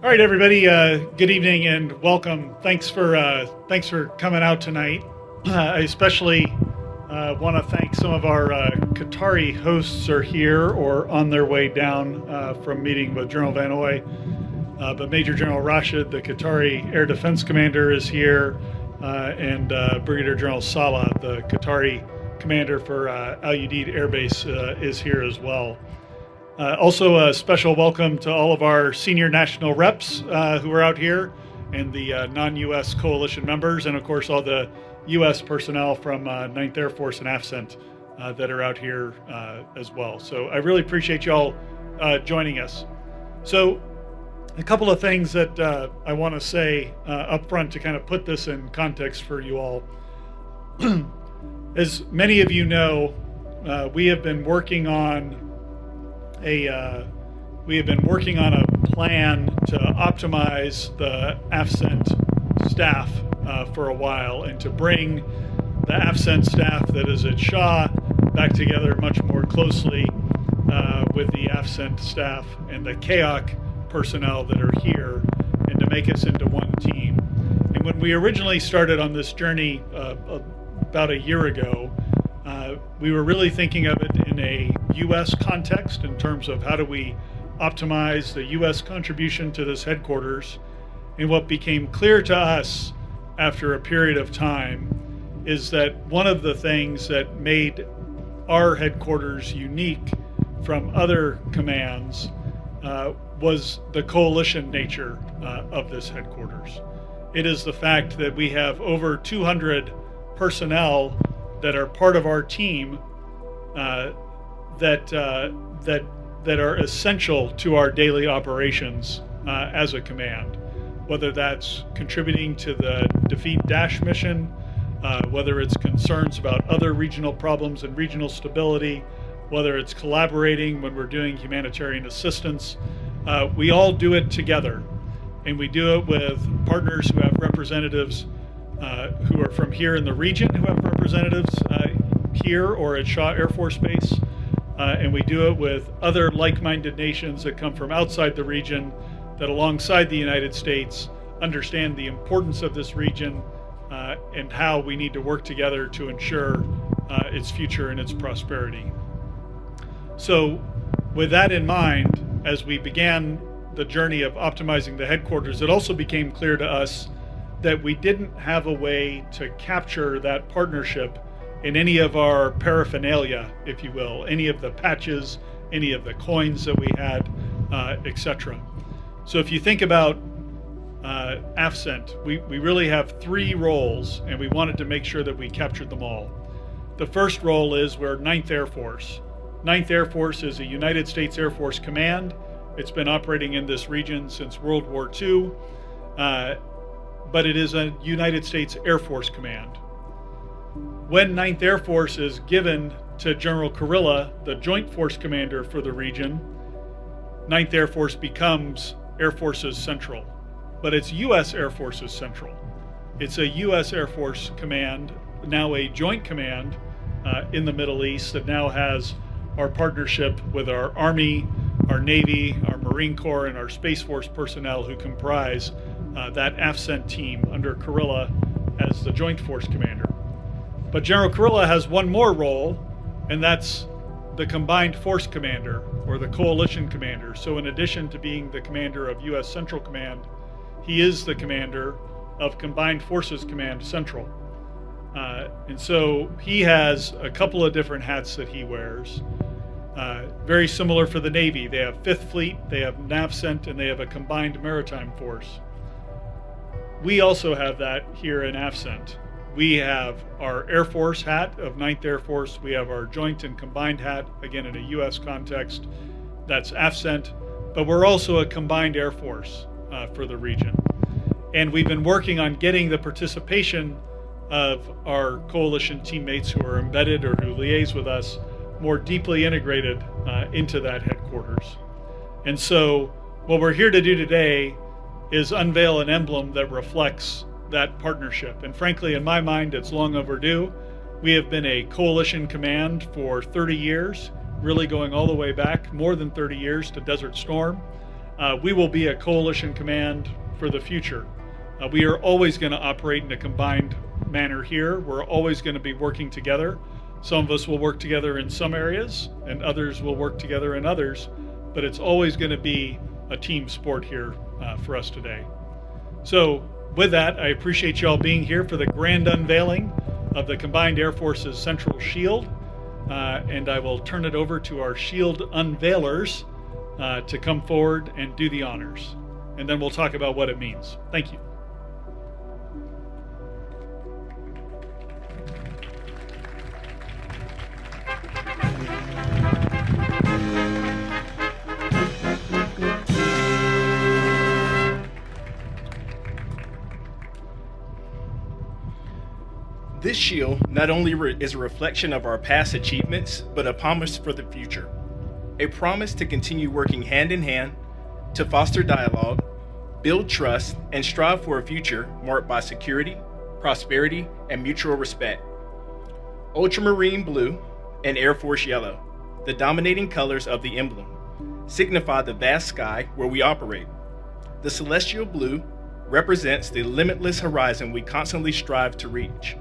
All right, everybody. Good evening and welcome. Thanks for coming out tonight. I especially want to thank some of our Qatari hosts are here or on their way down from meeting with General Van Oy. But Major General Rashid, the Qatari Air Defense Commander, is here, and Brigadier General Salah, the Qatari Commander for UDEID Air Base, is here as well. Also, a special welcome to all of our senior national reps who are out here, and the non-U.S. coalition members, and of course all the U.S. personnel from 9th Air Force and AFCENT that are out here as well. So I really appreciate y'all joining us. So a couple of things that I want to say up front to kind of put this in context for you all. As many of you know, we have been working on a plan to optimize the AFCENT staff for a while, and to bring the AFCENT staff that is at Shaw back together much more closely with the AFCENT staff and the CAOC personnel that are here, and to make us into one team. And when we originally started on this journey about a year ago, we were really thinking of it in a U.S. context in terms of how do we optimize the U.S. contribution to this headquarters. And what became clear to us after a period of time is that one of the things that made our headquarters unique from other commands was the coalition nature of this headquarters. It is the fact that we have over 200 personnel that are part of our team that are essential to our daily operations as a command, whether that's contributing to the Defeat Dash mission, whether it's concerns about other regional problems and regional stability, whether it's collaborating when we're doing humanitarian assistance. We all do it together, and we do it with partners who have representatives who are from here in the region, who have representatives here or at Shaw Air Force Base, and we do it with other like-minded nations that come from outside the region that, alongside the United States, understand the importance of this region and how we need to work together to ensure its future and its prosperity. So with that in mind, as we began the journey of optimizing the headquarters, it also became clear to us that we didn't have a way to capture that partnership in any of our paraphernalia, if you will, any of the patches, any of the coins that we had, etc. So if you think about AFCENT, we really have three roles, and we wanted to make sure that we captured them all. The first role is we're 9th Air Force. 9th Air Force is a United States Air Force command. It's been operating in this region since World War II. But it is a United States Air Force command. When 9th Air Force is given to General Kurilla, the Joint Force Commander for the region, 9th Air Force becomes Air Forces Central. But it's U.S. Air Forces Central. It's a U.S. Air Force command, now a joint command in the Middle East that now has our partnership with our Army, our Navy, our Marine Corps, and our Space Force personnel who comprise that AFCENT team under Kurilla as the Joint Force Commander. But General Kurilla has one more role, and that's the Combined Force Commander, or the Coalition Commander. So in addition to being the commander of U.S. Central Command, he is the commander of Combined Forces Command Central. And so he has a couple of different hats that he wears. Very similar for the Navy. They have 5th Fleet, they have NAVCENT, and they have a Combined Maritime Force. We also have that here in AFCENT. We have our Air Force hat of 9th Air Force. We have our joint and combined hat, again in a U.S. context. That's AFCENT. But we're also a combined Air Force for the region. And we've been working on getting the participation of our coalition teammates who are embedded or who liaise with us more deeply integrated into that headquarters. And so what we're here to do today is unveil an emblem that reflects that partnership. And frankly, in my mind, it's long overdue. We have been a coalition command for 30 years, really going all the way back, more than 30 years, to Desert Storm. we will be a coalition command for the future. We are always going to operate in a combined manner here. We're always going to be working together. Some of us will work together in some areas and others will work together in others, but it's always going to be a team sport here for us today. So with that, I appreciate you all being here for the grand unveiling of the Combined Air Force's Central Shield. And I will turn it over to our shield unveilers to come forward and do the honors. And then we'll talk about what it means. Thank you. This shield not only is a reflection of our past achievements, but a promise for the future. A promise to continue working hand in hand to foster dialogue, build trust, and strive for a future marked by security, prosperity, and mutual respect. Ultramarine blue and Air Force yellow, the dominating colors of the emblem, signify the vast sky where we operate. The celestial blue represents the limitless horizon we constantly strive to reach,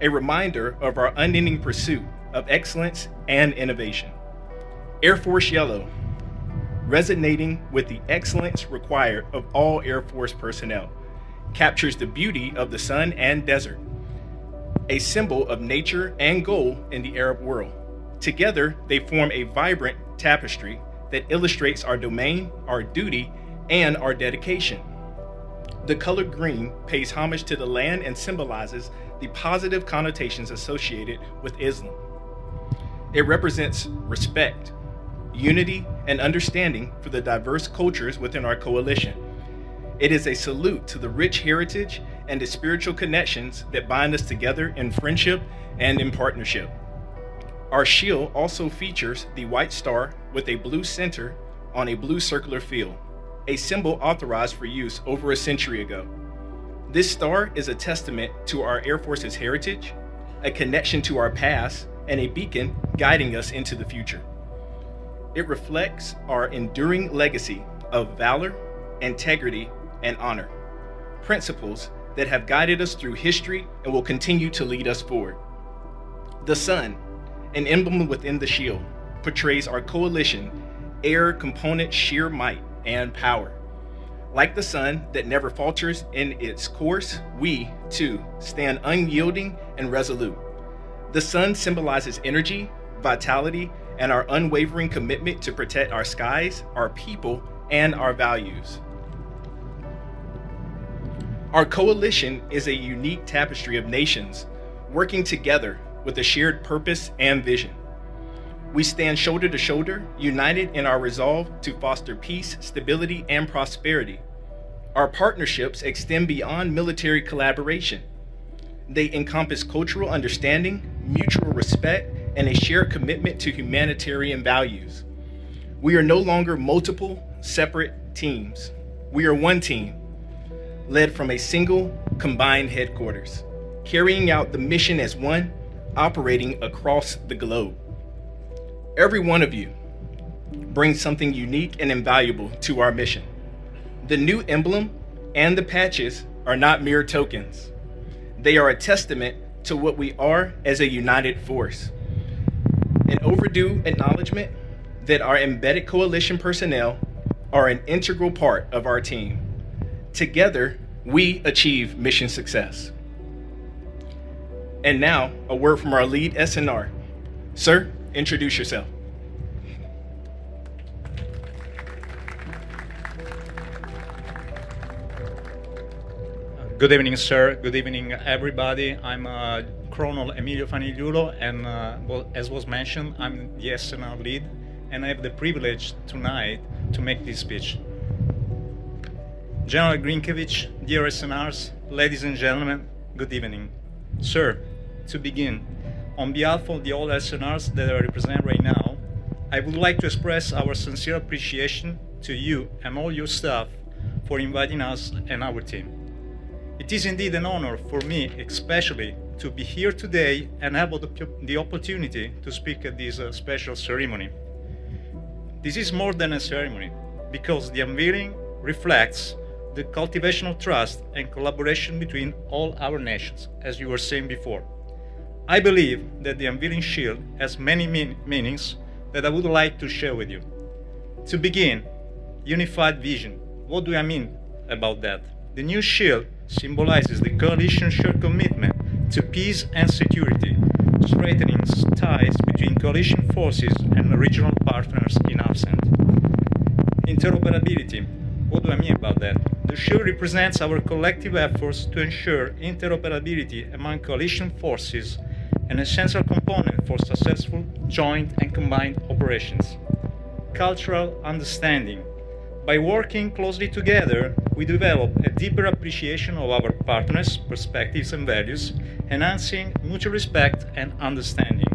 a reminder of our unending pursuit of excellence and innovation. Air Force yellow, resonating with the excellence required of all Air Force personnel, captures the beauty of the sun and desert, a symbol of nature and gold in the Arab world. Together, they form a vibrant tapestry that illustrates our domain, our duty, and our dedication. The color green pays homage to the land and symbolizes the positive connotations associated with Islam. It represents respect, unity, and understanding for the diverse cultures within our coalition. It is a salute to the rich heritage and the spiritual connections that bind us together in friendship and in partnership. Our shield also features the white star with a blue center on a blue circular field, a symbol authorized for use over a century ago. This star is a testament to our Air Force's heritage, a connection to our past, and a beacon guiding us into the future. It reflects our enduring legacy of valor, integrity, and honor, principles that have guided us through history and will continue to lead us forward. The sun, an emblem within the shield, portrays our coalition air component sheer might and power. Like the sun that never falters in its course, we, too, stand unyielding and resolute. The sun symbolizes energy, vitality, and our unwavering commitment to protect our skies, our people, and our values. Our coalition is a unique tapestry of nations working together with a shared purpose and vision. We stand shoulder to shoulder, united in our resolve to foster peace, stability, and prosperity. Our partnerships extend beyond military collaboration. They encompass cultural understanding, mutual respect, and a shared commitment to humanitarian values. We are no longer multiple, separate teams. We are one team, led from a single, combined headquarters, carrying out the mission as one, operating across the globe. Every one of you brings something unique and invaluable to our mission. The new emblem and the patches are not mere tokens. They are a testament to what we are as a united force. An overdue acknowledgement that our embedded coalition personnel are an integral part of our team. Together, we achieve mission success. And now, a word from our lead SNR. Sir, introduce yourself. Good evening, sir. Good evening, everybody. I'm Colonel Emilio Fanigliulo, and as was mentioned, I'm the SNR lead, and I have the privilege tonight to make this speech. General Grynkewich, dear SNRs, ladies and gentlemen, good evening. Sir, to begin, on behalf of the all SNRs that I represent right now, I would like to express our sincere appreciation to you and all your staff for inviting us and our team. It is indeed an honor for me, especially, to be here today and have the opportunity to speak at this special ceremony. This is more than a ceremony. because the unveiling reflects the cultivation of trust and collaboration between all our nations, as you were saying before. I believe that the unveiling shield has many meanings that I would like to share with you. To begin, unified vision. What do I mean about that? The new shield symbolizes the coalition's shared commitment to peace and security, strengthening ties between coalition forces and regional partners in AFCENT. Interoperability. What do I mean about that? The shield represents our collective efforts to ensure interoperability among coalition forces, an essential component for successful joint and combined operations. Cultural understanding. By working closely together, we develop a deeper appreciation of our partners' perspectives and values, enhancing mutual respect and understanding.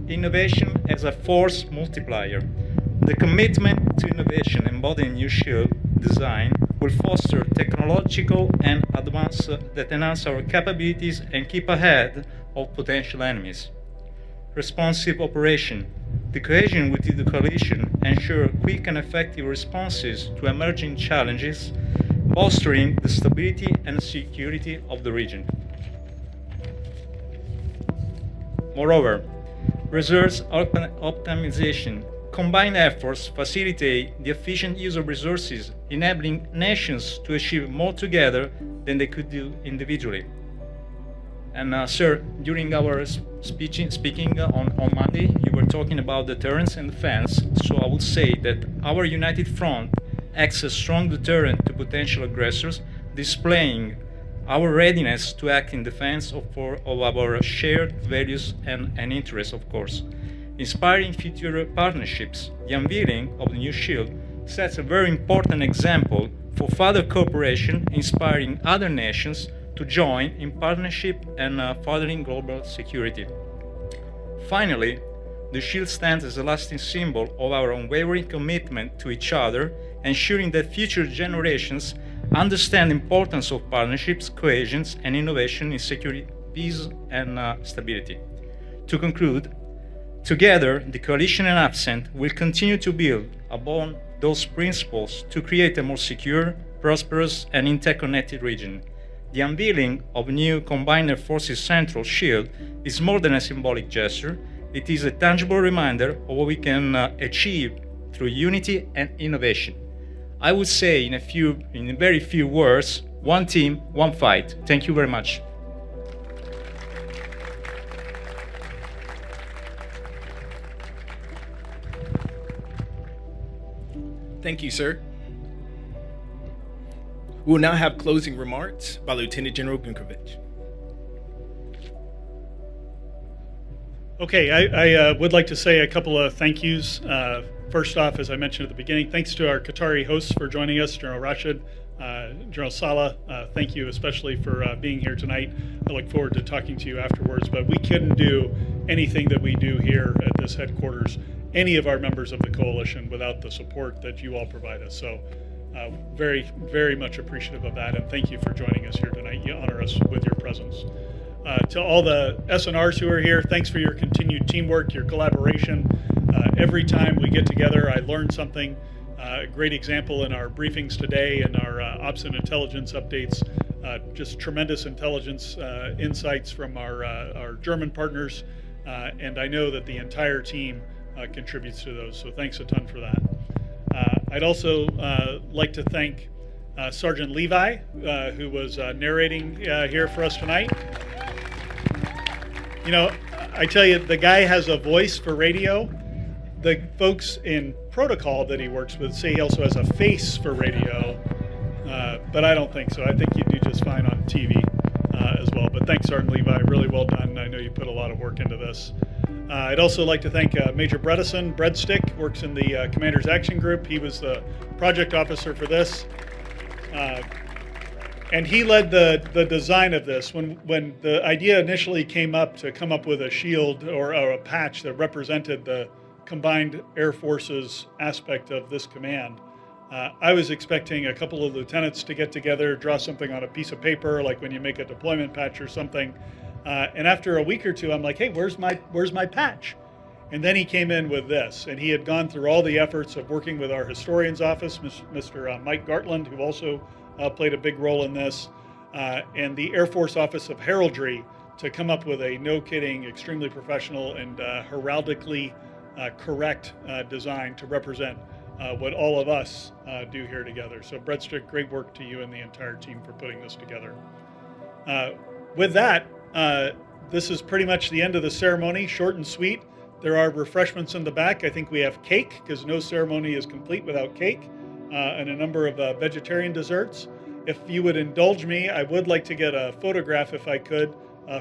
Innovation as a force multiplier. The commitment to innovation embodied in new shield design will foster technological and advances that enhance our capabilities and keep ahead of potential enemies. Responsive operation. The cohesion within the coalition ensure quick and effective responses to emerging challenges, fostering the stability and security of the region. Moreover, resource optimization. Combined efforts facilitate the efficient use of resources, enabling nations to achieve more together than they could do individually. And sir, during our speaking on Monday, you were talking about deterrence and defense, so I would say that our united front acts as a strong deterrent to potential aggressors, displaying our readiness to act in defense of our shared values and interests, of course. Inspiring future partnerships, the unveiling of the new shield sets a very important example for further cooperation, inspiring other nations to join in partnership and furthering global security. Finally, the shield stands as a lasting symbol of our unwavering commitment to each other, ensuring that future generations understand the importance of partnerships, cohesion, and innovation in security, peace, and stability. To conclude, together, the Coalition and AFCENT will continue to build upon those principles to create a more secure, prosperous, and interconnected region. The unveiling of a new Combined Air Forces Central Shield is more than a symbolic gesture. It is a tangible reminder of what we can achieve through unity and innovation. I would say in very few words, one team, one fight. Thank you very much. Thank you, sir. We will now have closing remarks by Lieutenant General Grynkewich. Okay, I would like to say a couple of thank yous. First off, as I mentioned at the beginning, thanks to our Qatari hosts for joining us, General Rashid, General Salah. Thank you especially for being here tonight. I look forward to talking to you afterwards, but we couldn't do anything that we do here at this headquarters, any of our members of the coalition, without the support that you all provide us. So very, very much appreciative of that, and thank you for joining us here tonight. You honor us with your presence. To all the SNRs who are here, thanks for your continued teamwork, your collaboration. Every time we get together, I learn something. A great example in our briefings today and our ops and intelligence updates, just tremendous intelligence insights from our German partners, and I know that the entire team contributes to those, so thanks a ton for that. I'd also like to thank Sergeant Levi, who was narrating here for us tonight. You know, I tell you, the guy has a voice for radio. The folks in protocol that he works with say he also has a face for radio, but I don't think so. I think you do just fine on TV as well. But thanks, Sergeant Levi. Really well done. I know you put a lot of work into this. I'd also like to thank Major Bredesen. Breadstick works in the Commander's Action Group. He was the project officer for this. And he led the design of this. When the idea initially came up to come up with a shield or a patch that represented the Combined Air Forces aspect of this command, I was expecting a couple of lieutenants to get together, draw something on a piece of paper, like when you make a deployment patch or something. And after a week or two, I'm like, hey, where's my patch? And then he came in with this, and he had gone through all the efforts of working with our historian's office, Mr. Mike Gartland, who also played a big role in this, and the Air Force Office of Heraldry to come up with a no-kidding, extremely professional and heraldically correct design to represent what all of us do here together. So Breadstick, great work to you and the entire team for putting this together. With that, this is pretty much the end of the ceremony, short and sweet. There are refreshments in the back. I think we have cake, because no ceremony is complete without cake, and a number of vegetarian desserts. If you would indulge me, I would like to get a photograph, if I could,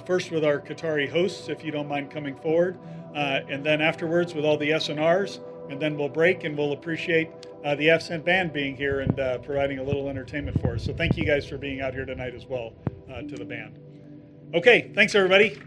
first with our Qatari hosts, if you don't mind coming forward, and then afterwards with all the SNRs, and then we'll break and we'll appreciate the AFCENT band being here and providing a little entertainment for us. So thank you guys for being out here tonight as well, to the band. Okay, thanks everybody.